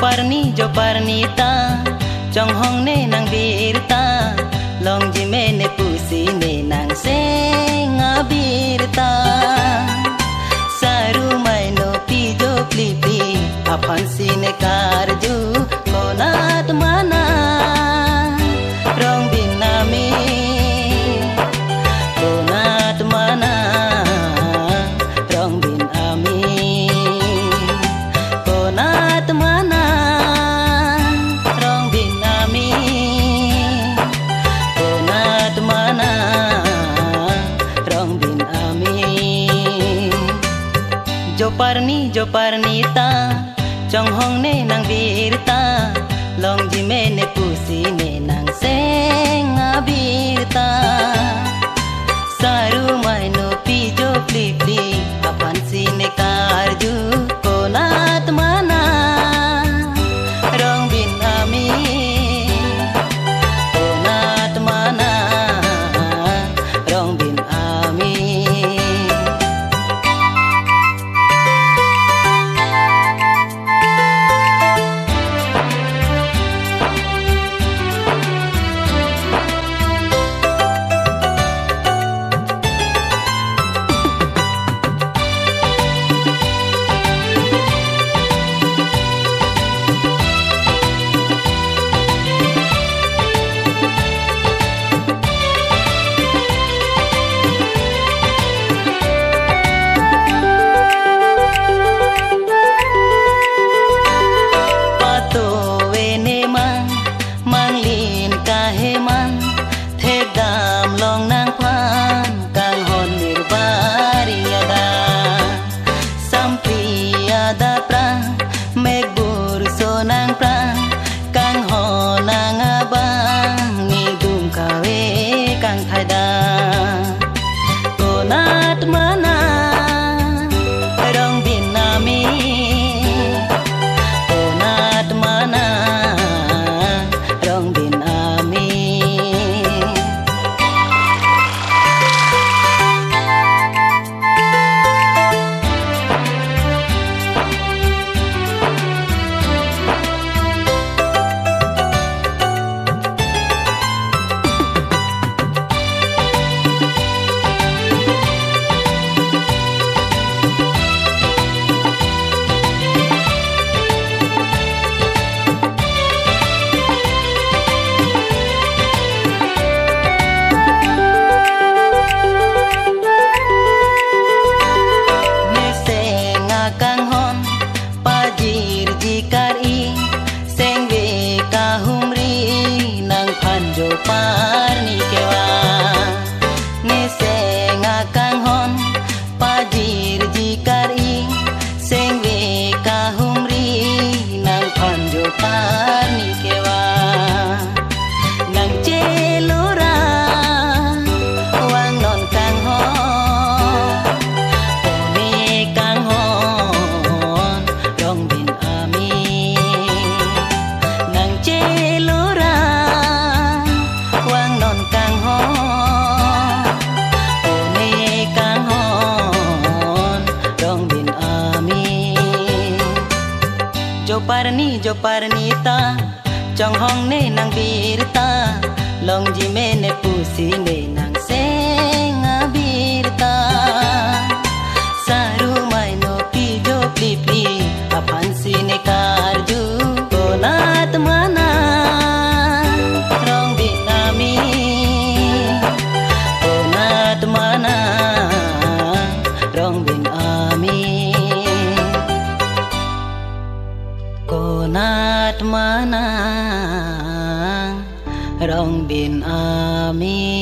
Joparnita trong hong ne nang birta long jime ne pusi ne nang senga birta saru mai no pijo klipi apan sine karju konat mana rong binami konat mana rong binami konat mana rong binami konat mana rong binami Joparnita trong hong ne nang birta long jime ne pusi ne nang senga birta saru mai no pijo plipli apan sine karju konat mana rong binami konat mana rong binami konat mana rong binami konat mana rong binami Joparnikewa ne senga kanghon pajir jikari sengwe kahumri nang phan Joparnikewa nang celora wang non kanghon one kanghon rong bin ami nang celora Joparnita trong hong ne nang birta long jime ne pusi ne nang senga birta saru mai no pijo plipli apan sine karju konat mana rong binami konat mana rong binami konat mana rong bin ami